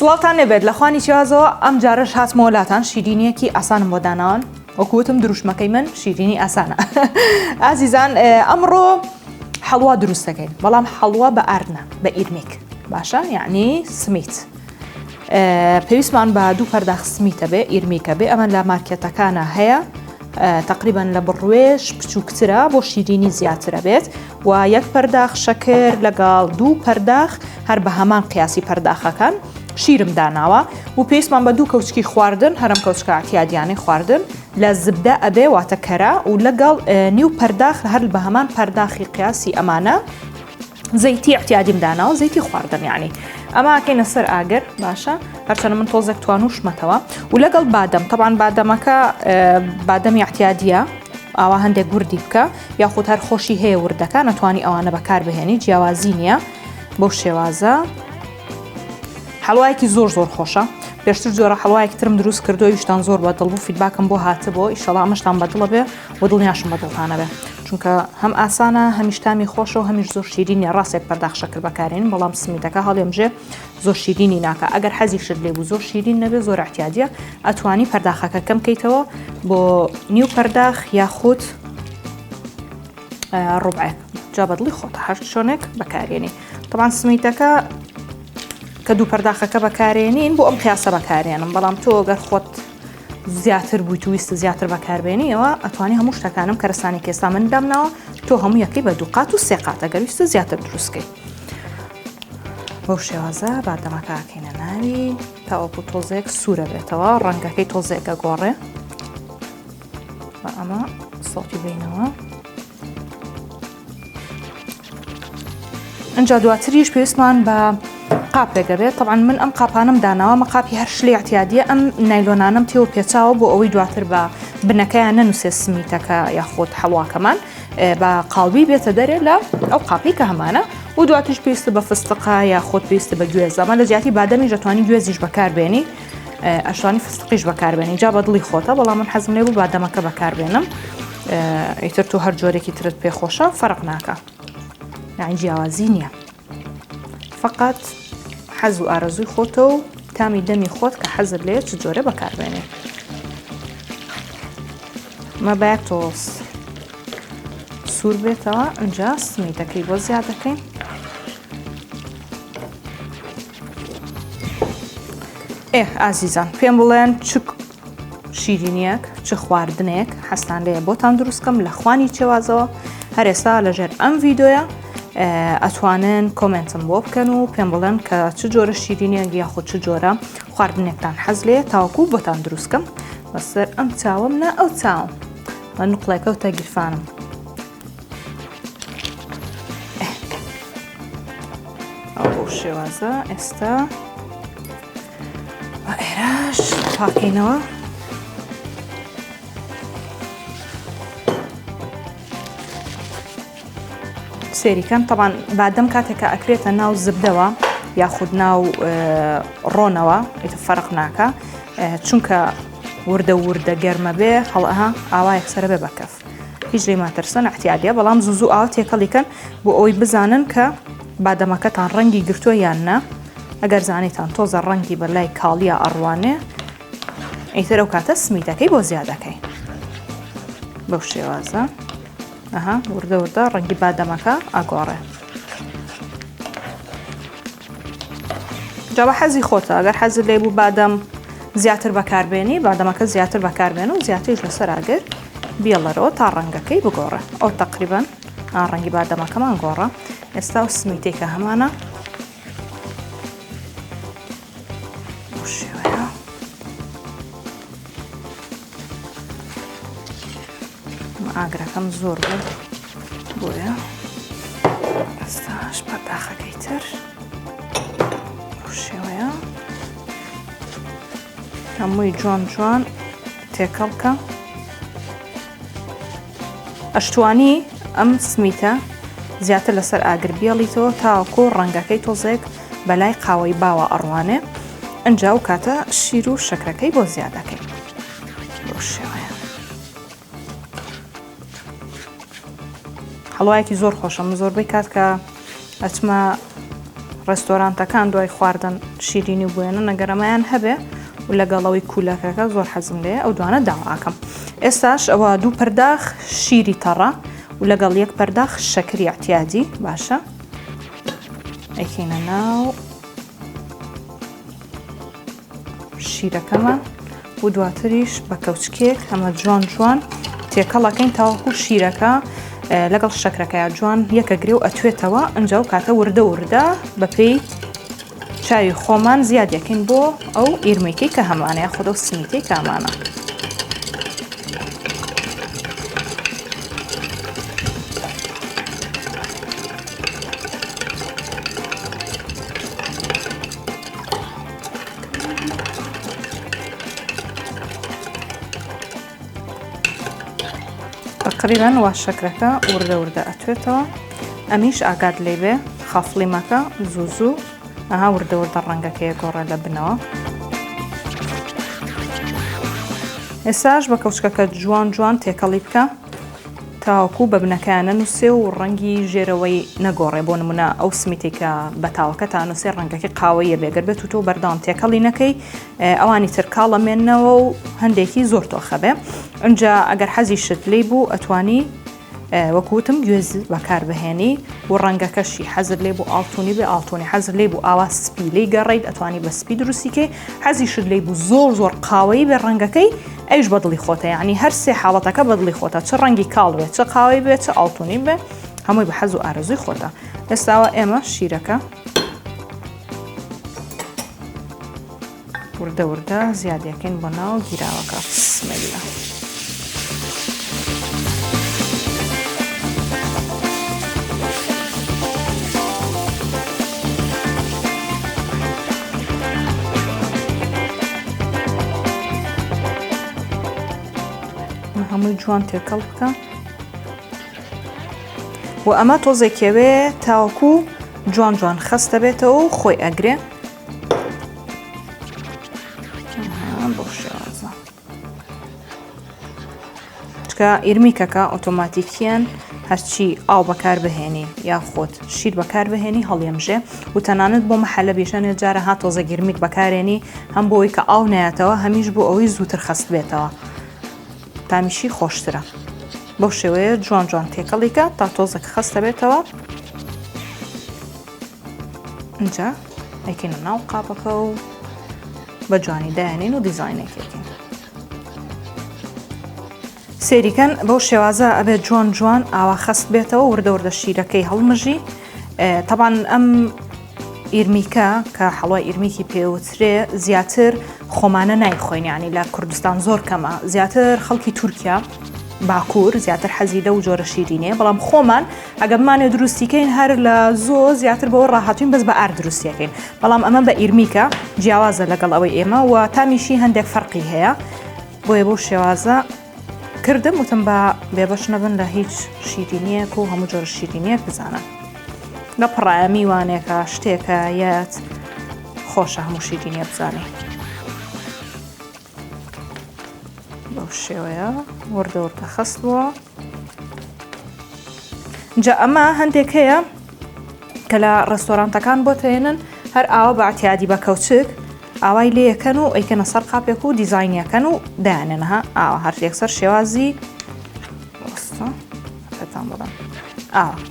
سڵاتان لێبێت لە خوانی شێوازەوە ئەم جارش هاتمەوە وڵاتان شیرینیەکی ئاسانم بۆ داناوان وەکوتم دروشمەکەی من شیرینی ئاسانە ئازیزان ئەمڕۆ حەڵوا دروست دەکەین بەڵام حەڵوا بە ئاردنە بە ئیرمیک باشە یعنی سمیت پێویستمان بە دوو پەرداخ سمیتە بێ ئیرمیکە بێ ئەمە لە مارکێتەکانە هەیە تقریبا لە بڕوێش بچووکترە بۆ شیرینی زیاترە بێت و یەک پەرداخ شەکر لەگەڵ دوو پەرداخ هەر بە هەمان قیاسی پەرداخەکان شیرم داناوە و پێویستمان بە دوو کەوچکی خواردن هەرم کەوچکە ئاعتیادیانەی خواردن لە زبدە ئەبێ واتە کەرە و لەگەڵ نیو پەرداخ هەر بە هەمان پەرداخی قیاسی ئەمانە زەیتی ئاعتیادیم داناوە زەیتی خواردن یعنی ئەمە ئاکەینە سەر ئاگر باشە هەرچەنە من تۆزێک توانوشمەتەوە و لەگەڵ بادەم طبعاً بادەمەکە بادەمی ئاعتیادیە ئاوا هەندێک وردی بکە یاخود هەر خۆشی هەیە وردەکە نەتوانی ئەوانە بەکار بهێنی جیاوازی نییە بۆ شێوازە حەڵوایەکی زۆر خۆشە پێشتر جۆرە حەڵوایەکی ترم دروست کردو ویشتان زۆر بەدڵ بوو فیدباکم بۆ هاتبوو ئیشەڵا ئەمەشتان بەدڵە بێ و دڵنیاشم بەدڵتانە بێ چونکە هەم ئاسانە هەمیشتامی خۆشە و هەمیش زۆر شیرینی ڕاستێک پەرداخ شەکر بەکارێن بەڵام سمیتەکە هەڵێمژێ زۆر شیرینی ناکە ئەگەر حەزی شت لێبوو زۆر شیرین نەبێ زۆر احتیاجیە ئەتوانی پەرداخەکە کەم کەیتەوە بۆ نیو پەرداخ یاخود ڕوبعێک جا بەدڵی خۆتە هەر شۆنێک بەکارێنی طبعاً سمیتەکە کە دوو پەرداخەکە بەکارێنین بۆ ئەم قیاسە بەکارێنم بەڵام تۆ گەر خۆت زیاتر بوویت و ویستە زیاتر بەکاربێنیەوە ئەتوانی هەموو شتەکانم کە ڕسانی کێستا من دامناوە تۆ هەموو یەکەی بە دوو قات و سێ قات ئەگەر ویستە زیاتر دروستکەی بەو شێوازە بادەمەکە ئاکەینە ناوی تاوەکو تۆزێک سوورە بێتەوە ڕەنگەکەی تۆزێکە گۆڕێ بە ئەمە سەڵکی بینەوە ئەنجا دواتریش پێویستمان بە قاپێکە بێت طبعاً من ئەم قاپانم داناوە مە قاپی هەر شلێ احتیادیە ئەم نایلۆنانم تێوە پێچاوە بۆ ئەوەی دواتر بە بنەکەیان نەنووسێ سمیتەکە یاخۆت حەڵواکەمان بە قاڵبی بێتە دەرێ لە ئەو قاپی کە هەمانە و دواتیش پێویستە بە فستقا یاخۆت پێویستە بە گوێز ئەمە لە زیاتی بادەمیش دەتوانی گوێزیش بەکاربێنی ئەشانی فستقیش بەکاربێنی جا بەدڵی خۆتە بەڵام من حەزم لێ بوو بادەمەکە بەکاربێنم ئیتر تۆ هەر جۆرێکی ترت پێخۆشە فەرق ناکە یعنی جیاوازی نییە فقط حەز و ئارەزووی خۆتە و تامی دەمی خۆت کە حەزت لێ چ جۆرە بەکاربێنێ مە بەیەک تۆڵس سوور بێتەوە ئەنجا سمیتەکەی بۆ زیاد دەکەین ئازیزان پێم بڵێن چ شیرینیەک چ خواردنێک حەستان لێیە بۆتان دروستکەم لە خوانی چێوازەوە هەر ئێستا لەژێر ئەم ڤیدۆیە ئەتوانن کۆمنتم بۆ بکەن و پێم بڵێن کە چ جۆرە شیرینیەک یاخود چ جۆرە خواردنێکتان حەز لێ تاوەکو بۆتان دروستکەم بەسەر ئەم چاوم نە ئەو چاوم بە نوقڵێکە و تەگیرفانم ئەو بۆ شێوازە ئێستا بە ئێرەش پاکەینەوە سێریکەم طبعاً بادەم کاتێکە ئەکرێتە ناو زبدەوە یاخود ناو ڕۆنەوە ئیتر فەرق ناکە چونکە وردە گەرمە بێ هەڵەها ئاوا یەکسەرە بێ بەکەف هیچ لێ ماترسن احتیادیە بەڵام زوو ئاوا تێکەڵیکەن بۆ ئەوەی بزانن کە بادەمەکەتان ڕەنگی گرتووە یان نە ئەگەر زانیتان تۆزە ڕەنگی بەلای کاڵیە ئەڕوانێ ئیتر ئەو کاتە سمیتەکەی بۆ زیادەکەی بەو شێوازە وردە ڕەنگی بادەمەکە ئاگۆڕێ جا بە حەزی خۆتە ئەگەر حەزت لێ بوو بادەم زیاتر بەکاربێنی بادەمەکە زیاتر بەکاربێن و زیاتریش لەسەر ئاگر بیێڵەرەوە تا ڕەنگەکەی بگۆڕێ ئەو تقریباً ڕەنگی بادەمەکەمان گۆڕە ئێستا و سمیتێکە هەمانە ئاگرەکەم زۆر بوو بۆیە ئەستاش پەرداخەکەی تر شێوەیە هەمووی جوان تێکەڵکە ئەشتوانی ئەم سمیتە زیاتر لەسەر ئاگر بیێڵیتەوە تاوەکو ڕەنگەکەی تۆزێک بەلای قاوەی باوە ئەڕوانێ ئەنجا و کاتە شیر و شەکرەکەی بۆ زیادەکەی بۆ شێوەیە هەڵوایەکی زۆر خۆشە من زۆربەی کات کە ئەچمە ڕێستۆرانتەکان دوای خواردن شیرینی بوێنە نەگەرەمایان هەبێ و لەگەڵەوەی کولەکەکە زۆر حەزم لێ ئەو دوانە داواکەم. ئێستاش ئەوە 2 پەرداخ شیری تەڕە و لەگەڵ 1 پەرداخ شەکری احتیاجی باشە ئەیکەینە ناو شیرەکەمان و دواتریش بە کەوچکێک ئەمە جوان جوان تێکەڵەکەین تاوەکو شیرەکە لەگەڵ شەکرەکەی جوان یەکەگرێ و ئەتوێتەوە ئەنج و کاتە وردە وردە بەپێی چاوی خۆمان زیاد یەکەین بۆ ئەو ئیرمەکەی کە هەمانەیە خۆدە و سمیتەی کامانە. تقریبا وا شەکرەکە وردە وردە ئەتوێتەوە ئەمیش ئاگاد لێ بێ خەفڵیمەکە زوو زوو ئەها وردە وردە ڕەنگەکەیە گۆڕە لە بنەوە. ئێستاش بە کەوچکەکە جوان جوان تێکەڵی بکە تاوەکو بە بنەکانە نووسێ و ڕەنگی ژێرەوەی نەگۆڕێ بۆ نمونە ئەو سمیتێک کە بەتاوەکە تا نووسێ ڕەنگەکەی قاوەیە بێگەر بێت و تۆ بەردەوام تێکەڵی نەکەی ئەوانی تر کاڵەمێننەوە و هەندێکی زۆر تۆخە بێ. ئەنجا ئەگەر حەزی شت لێی بوو ئەتوانی وەکوتم گوێز بەکاربهێنی و ڕەنگەکەشی حەزر لێ بوو ئاڵتونی بێ ئاڵتونی حەزر لێ بوو ئاوا سپی لێی گەڕیت ئەتوانی بە سپی دروستیکەی حەزی شت لێی بوو زۆر زۆر قاوەیی بێ ڕەنگەکەی ئەیش بەدڵی خۆتە یعنی هەر سێ حاڵەتەکە بەدڵی خۆتە چ ڕەنگی کاڵ بێت چه قاوەی بێت چه ئاڵتونی بێ هەمووی بە حەز و ئارەزوی خۆتە. ئێستاوە ئێمە شیرەکە وردە وردە زیادیەکەین بۆ ناو گیراوەکە بسمیلە. هەمووی جوان تێکەڵ بکە و ئەمە تۆزێکەوێ تاوەکو جوان جوان خەستە بێتەوە و خۆی ئەگرێ بۆ شێوازە چکە ئیرمیکەکە ئۆتۆماتیکیان هەرچی ئاو بەکاربهێنی یاخۆت شیر بەکاربهێنی هەڵێمژێ و تەنانەت بۆ مەحەلە بیشەنێ جارە ها تۆزە گیرمیک بەکارێنی هەم بۆ ئەوەی کە ئاو نایەتەوە هەمیش بۆ ئەوەی زووتر خەست بێتەوە تامیشی خۆشترە. بۆ شێوەیە جوان جوان تێکەڵیکە تا تۆزەکە خەستە بێتەوە اینجا ئەیکەینە ناو قاپەکە و بە جوانی دایانین و دیزاینێکێکین سێریکەن بەو شێوازە ئەبێت جوان جوان ئاوا خەست بێتەوە وردە وردە شیرەکەی هەڵمژی. تەبان ئەم ئیرمیکە کە حەڵوای ئیرمیکی پێوترێ زیاتر خۆمانە نایخۆین ینی لە کوردستان زۆر کەمە زیاتر خەڵکی تورکیا باکوور زیاتر حەزی لەو جۆرە شیرینێ بەڵام خۆمان ئەگەمانێ دروستیکەین هەر لە زۆ زیاتر بەوە ڕاهاتوین بەس بە ئار دروستیەکەین بەڵام ئەمە بە ئیرمیکە جیاوازە لەگەڵ ئەوەی ئێمە و تامیشی هەندێک فەرقی هەیە بۆیە بۆ شێوازە کردم وتم بە بێبەش نەبن لە هیچ شیرینیەک و هەموو جۆرە شیرینیەک بزانن لە پڕایە میوانێکە شتێکە یەت خۆشە هەموو شیرینیە بزانێ. بەو شێوەیە وردە وردە خەستووە. جا ئەمە هەندێک هەیە کە لە ڕێستۆرانتەکان بۆ تێنن هەر ئاوە بە ئاعتیادی بە کەوچک ئاوای لێ یەکەن و ئەیکەنە سەر قاپێک و دیزاینیەکەن و دایانێنەها ئاوە هەر یەکسەر شێوازی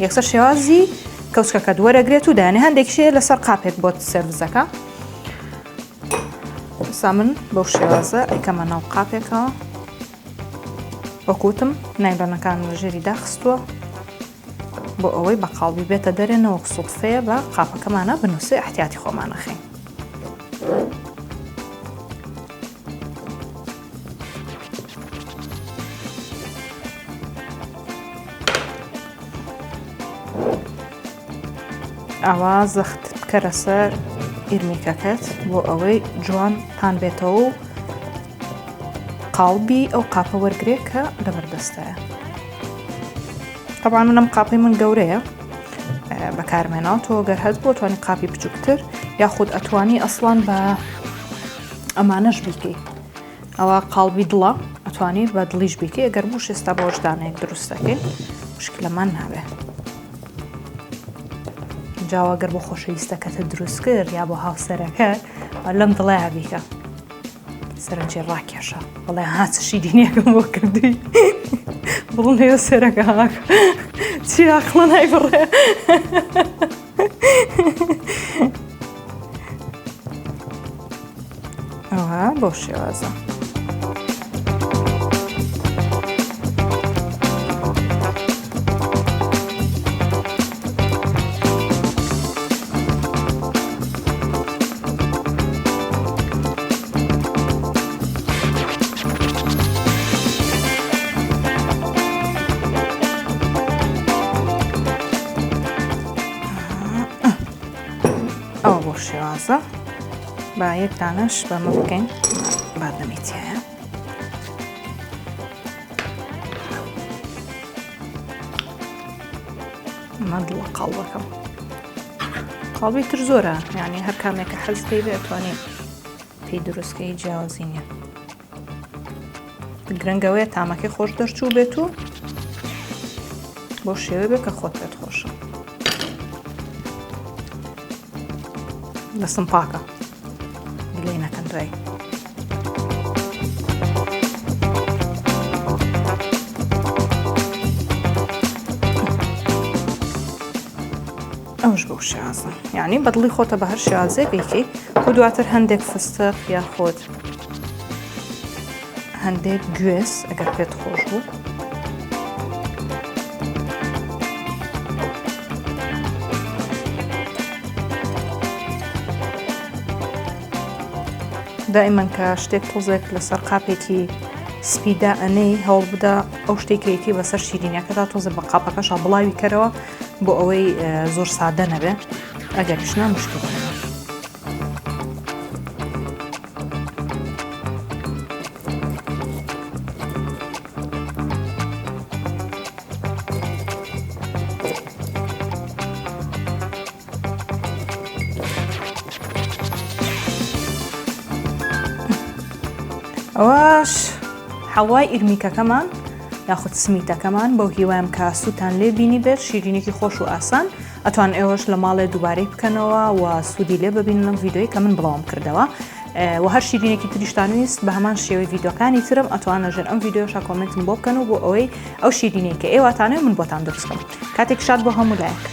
یەکسەر شێوازی کەوچکەکە دووەرەگرێت و دایانێ هەندێکشێ لەسەر قاپێک بۆ سێرڤزەکە ئێستا من بەو شێوازە ئەیکەمە ناو قاپێکەوە وەکوتم نایلۆنەکان ژێری داخستووە بۆ ئەوەی بە قاڵبی بێتە دەرێنەوە سوڵفەیە بە قاپەکەمانە بنووسێ احتیاتی خۆمانەخین. ئاوا زەخت بکەرە سەر ئیرمیکەکەت بۆ ئەوەی جوان پان بێتەوە و قاڵبی ئەو قاپە وەرگێ کە لەبەردەستەیە. طبعا منم قاپی من گەورەیە بەکارمێناوە تۆ گەر هەست بۆ توانی قاپی بچووکتر یاخود ئەتوانی ئەسڵان بە ئەمانەش بیکەی ئەوە قاڵبی دڵە ئەتوانی بە دڵیش بیکەی ئەگەر بوو شێستا بە وەجدانەیەک دروستەکەی مشکلەمان نابێ. جاواگەر بۆ خۆشەویستەکەتە دروست کرد یا بۆ هاوسەرەکە لەم دڵەیە بیکە سەرنجێ ڕاکێشە بەڵێ هاچ شیرینیەکەم بۆ کردووی بڵم لێوە سەرەکە هاکە چی عەقڵە نایبڕێ ئەوە بۆ شێوازە ئەوە بۆ شێوازە با یەک دانەش بەمە بکەین بادنەمیتیایە ئەمە دڵە قاڵبەکەم قاڵبی تر زۆرە یعنی هەر کامێکە حەز پێی بێ ئەتوانێ پێی دروستکەی جیاوازی نییە گرنگەوەیە تامەکەی خۆش دەرچوو بێت و بۆ شێوە بێ کە خۆت بێت خۆشە دەستم پاکە گلەی نەکەن دوای ئەوش بۆ شێوازە یعنی بەدڵی خۆتە بە هەر شێوازێ بیکەی و دواتر هەندێک فستق یا خۆت هەندێک گوێز ئەگەر پێت خۆش بوو دائما کە شتێک تۆزێک لەسەر قاپێکی سپیدا ئەنەی هەوڵ بدە ئەو شتێکێتی بەسەر شیرینیەکەدا تۆزە بە قاپەکەشە بڵاوی کەرەوە بۆ ئەوەی زۆر سادە نەبێ ئەگەر پیشنا مشکل بێت. ئەوەش حەڵوای ئیرمیکەکەمان یاخود سمیتەکەمان بەو هیوایم کە سووتان لێ بینی بێت شیرینێکی خۆش و ئاسان ئەتوان ئێوەش لە ماڵێ دووبارەی بکەنەوە و سوودی لێ ببین لەم ڤیدۆی کە من بڵاوم کردەوە و هەر شیرینێکی تریشتان ویست بە هەمان شێوەی ڤیدۆکانی ترم ئەتوان لەژێر ئەم ڤیدۆشە کۆمنتم بۆ بکەن و بۆ ئەوەی ئەو شیرینەی کە ئێواتانەوە من بۆتان دروستکەم کاتێک شاد بۆ هەموو لایەک.